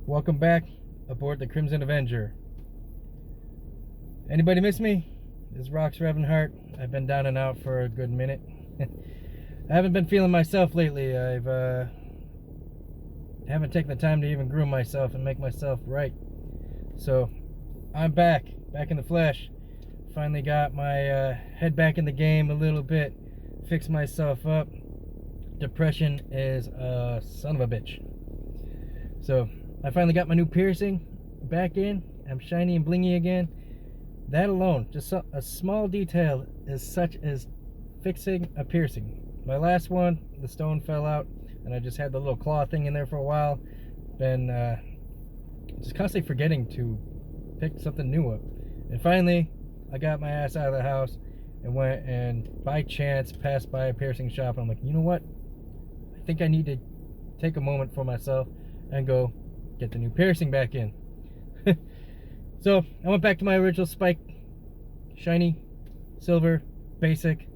Welcome back aboard the Crimson Avenger. Anybody miss me? This is Rox Revenhart. I've been down and out for a good minute. I haven't been feeling myself lately. Haven't taken the time to even groom myself and make myself right. So I'm back in the flesh. Finally got my head back in the game a little bit. Fixed myself up. Depression is a son of a bitch. So I finally got my new piercing back in. I'm shiny and blingy again. That alone, just a small detail, is such as fixing a piercing. My last one, the stone fell out, and I just had the little claw thing in there for a while. Been just constantly forgetting to pick something new up. And finally, I got my ass out of the house and went and by chance passed by a piercing shop. And I'm like, you know what? I think I need to take a moment for myself and go get the new piercing back in. So I went back to my original spike, shiny, silver, basic.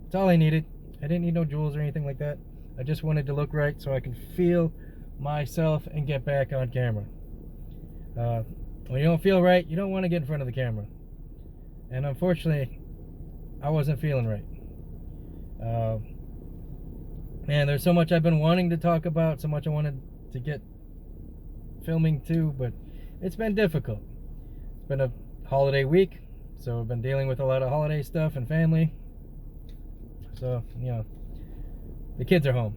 That's all I needed. I didn't need no jewels or anything like that. I just wanted to look right so I can feel myself and get back on camera. When you don't feel right, you don't want to get in front of the camera. And unfortunately, I wasn't feeling right. Man, there's so much I've been wanting to talk about, so much I wanted to get filming too, but it's been difficult. It's been a holiday week, so I've been dealing with a lot of holiday stuff and family. So, you know, the kids are home.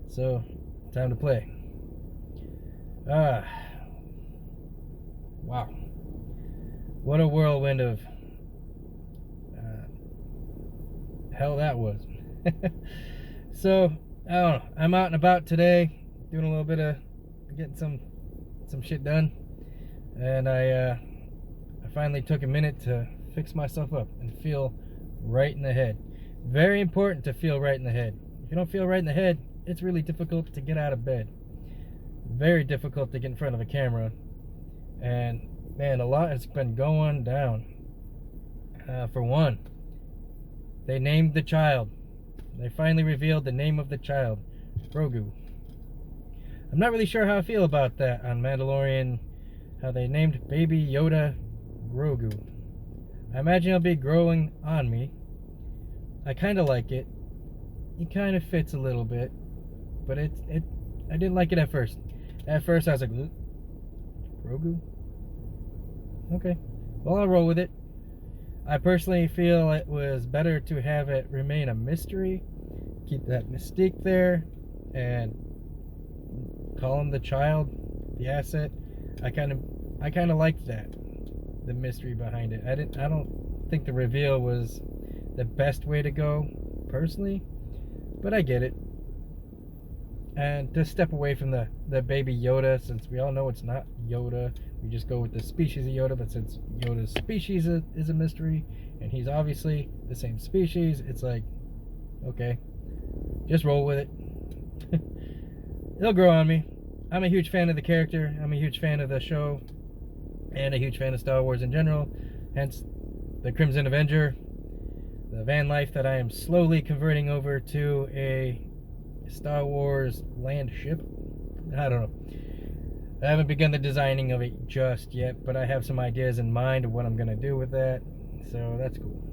So, time to play. Wow. What a whirlwind of hell that was. So, I don't know. I'm out and about today, doing a little bit of getting some shit done. And I finally took a minute to fix myself up and feel right in the head. Very important to feel right in the head. If you don't feel right in the head, it's really difficult to get out of bed. Very difficult to get in front of a camera. And man, a lot has been going down. For one, they named the child. They finally revealed the name of the child, Grogu. I'm not really sure how I feel about that on Mandalorian, how they named baby Yoda Grogu. I imagine it'll be growing on me. I kind of like it. It kind of fits a little bit, but I didn't like it at first. At first I was like, Grogu? Okay, well, I'll roll with it. I personally feel it was better to have it remain a mystery, keep that mystique there, and call him the child, the asset. I kind of liked that, the mystery behind it. I don't think the reveal was the best way to go, personally, but I get it. And to step away from the baby Yoda, since we all know it's not Yoda, we just go with the species of Yoda, but since Yoda's species is a mystery, and he's obviously the same species, it's like, okay, just roll with it. It'll grow on me. I'm a huge fan of the character, I'm a huge fan of the show, and a huge fan of Star Wars in general, hence the Crimson Avenger, the van life that I am slowly converting over to a Star Wars land ship. I don't know. I haven't begun the designing of it just yet, but I have some ideas in mind of what I'm going to do with that. So that's cool.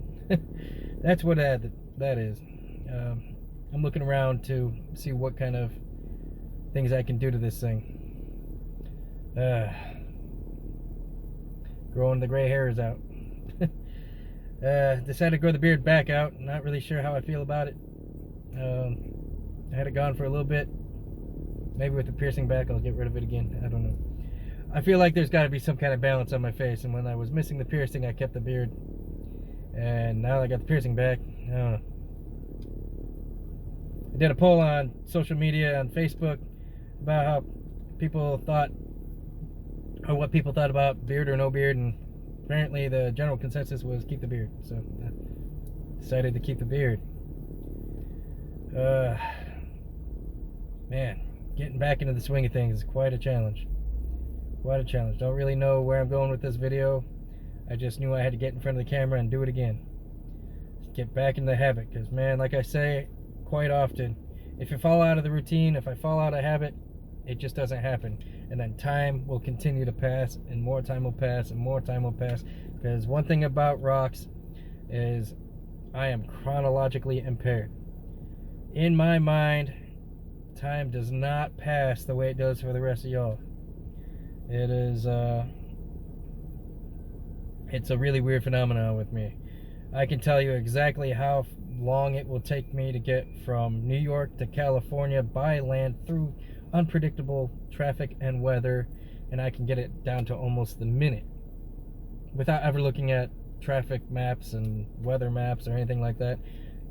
That's what that is. I'm looking around to see what kind of things I can do to this thing. Growing the gray hairs out. Decided to grow the beard back out. Not really sure how I feel about it. I had it gone for a little bit. Maybe with the piercing back, I'll get rid of it again. I don't know. I feel like there's got to be some kind of balance on my face. And when I was missing the piercing, I kept the beard. And now I got the piercing back. I don't know. I did a poll on social media, on Facebook, about how people thought, or what people thought about beard or no beard. And apparently the general consensus was keep the beard. So I decided to keep the beard. Man, getting back into the swing of things is quite a challenge. Quite a challenge. Don't really know where I'm going with this video. I just knew I had to get in front of the camera and do it again. Get back in the habit, because man, like I say quite often, if you fall out of the routine, if I fall out of habit, it just doesn't happen. And then time will continue to pass, and more time will pass, and more time will pass. Because one thing about rocks is I am chronologically impaired. In my mind, time does not pass the way it does for the rest of y'all. It is it's a really weird phenomenon with me. I can tell you exactly how long it will take me to get from New York to California by land through unpredictable traffic and weather, and I can get it down to almost the minute without ever looking at traffic maps and weather maps or anything like that.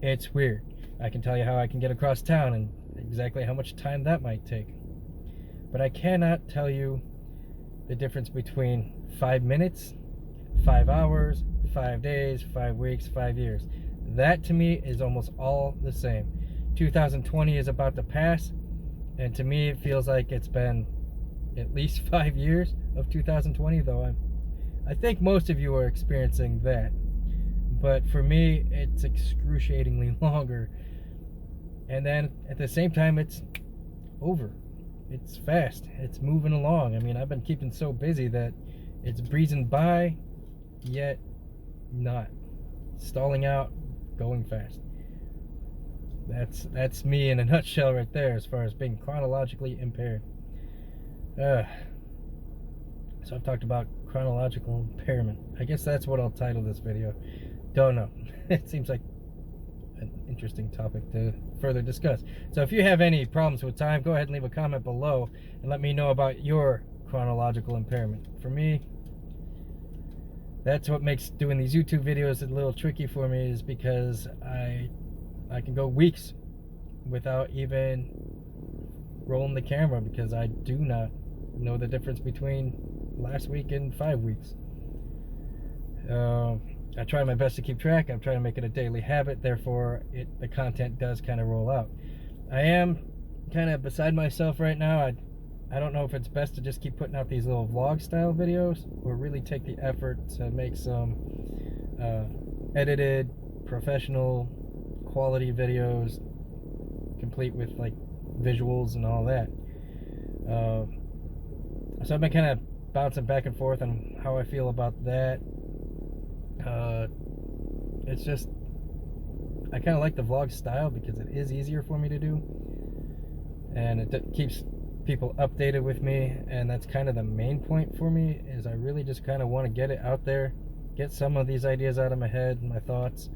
It's weird. I can tell you how I can get across town and exactly how much time that might take. But I cannot tell you the difference between 5 minutes, 5 hours, 5 days, 5 weeks, 5 years. That to me is almost all the same. 2020 is about to pass, and to me it feels like it's been at least 5 years of 2020, though I think most of you are experiencing that. But for me, it's excruciatingly longer. And then at the same time, it's over. It's fast. It's moving along. I mean, I've been keeping so busy that it's breezing by, yet not. Stalling out, going fast. That's me in a nutshell right there as far as being chronologically impaired. So I've talked about chronological impairment. I guess that's what I'll title this video. Don't know. It seems like an interesting topic to further discuss. So if you have any problems with time, go ahead and leave a comment below and let me know about your chronological impairment. For me, that's what makes doing these YouTube videos a little tricky for me, is because I can go weeks without even rolling the camera because I do not know the difference between last week and 5 weeks. I try my best to keep track. I'm trying to make it a daily habit, therefore the content does kind of roll out. I am kind of beside myself right now. I don't know if it's best to just keep putting out these little vlog style videos or really take the effort to make some edited, professional quality videos complete with like visuals and all that. So I've been kind of bouncing back and forth on how I feel about that. It's just, I kind of like the vlog style because it is easier for me to do, and it keeps people updated with me, and that's kind of the main point for me, is I really just kind of want to get it out there, get some of these ideas out of my head, my thoughts,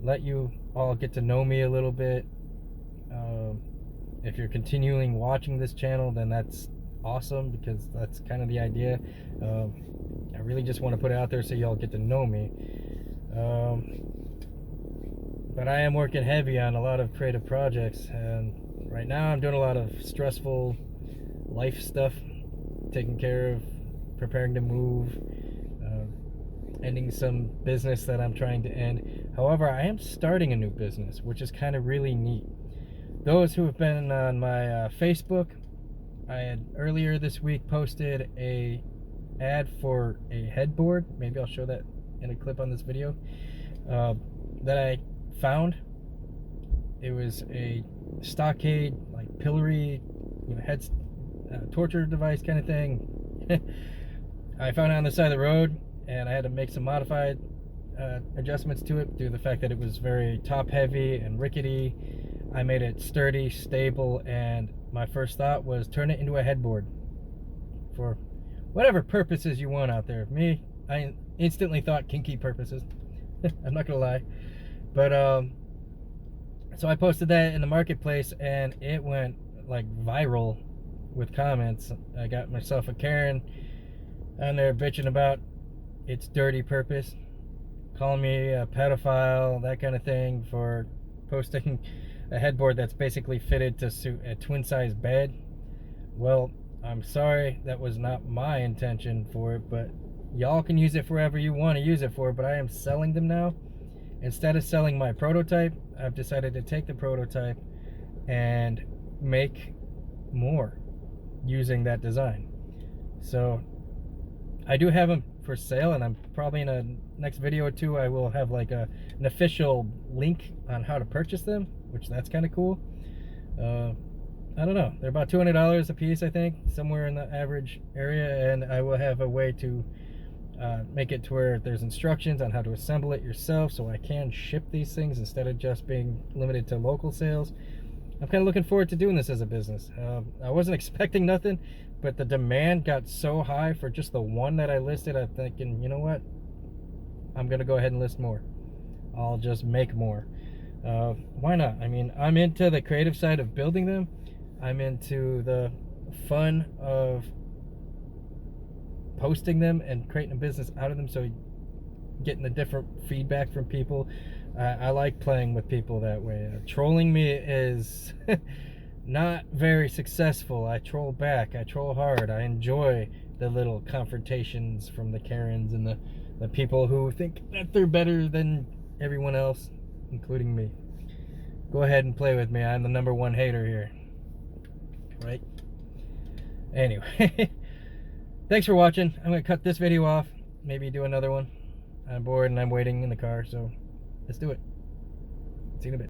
let you all get to know me a little bit. If you're continuing watching this channel, then that's awesome, because that's kind of the idea. I really just want to put it out there so y'all get to know me. But I am working heavy on a lot of creative projects, and right now I'm doing a lot of stressful life stuff, taking care of, preparing to move, ending some business that I'm trying to end. However, I am starting a new business, which is kind of really neat. Those who have been on my Facebook, I had earlier this week posted a ad for a headboard. Maybe I'll show that in a clip on this video, that I found. It was a stockade, like pillory, head torture device kind of thing. I found it on the side of the road, and I had to make some modified adjustments to it due to the fact that it was very top heavy and rickety. I made it sturdy, stable, and my first thought was turn it into a headboard for whatever purposes you want out there. Me, I instantly thought kinky purposes. I'm not gonna lie. But so I posted that in the marketplace, and it went like viral with comments. I got myself a Karen on there bitching about its dirty purpose, calling me a pedophile, that kind of thing, for posting a headboard that's basically fitted to suit a twin-size bed. Well, I'm sorry, that was not my intention for it, but y'all can use it for whatever you want to use it for. But I am selling them now. Instead of selling my prototype, I've decided to take the prototype and make more using that design. So I do have them for sale, and I'm probably in a next video or two I will have like an official link on how to purchase them, which that's kind of cool. I don't know, they're about $200 a piece, I think, somewhere in the average area, and I will have a way to make it to where there's instructions on how to assemble it yourself, so I can ship these things instead of just being limited to local sales. I'm kind of looking forward to doing this as a business. I wasn't expecting nothing, but the demand got so high for just the one that I listed. I'm thinking, you know what? I'm gonna go ahead and list more. I'll just make more. Why not? I mean, I'm into the creative side of building them. I'm into the fun of posting them and creating a business out of them, so getting the different feedback from people. I like playing with people that way. Trolling me is not very successful. I troll back. I troll hard. I enjoy the little confrontations from the Karens and the people who think that they're better than everyone else, including me. Go ahead and play with me. I'm the #1 hater here. Right? Anyway, thanks for watching. I'm going to cut this video off. Maybe do another one. I'm bored and I'm waiting in the car, so let's do it. See you in a bit.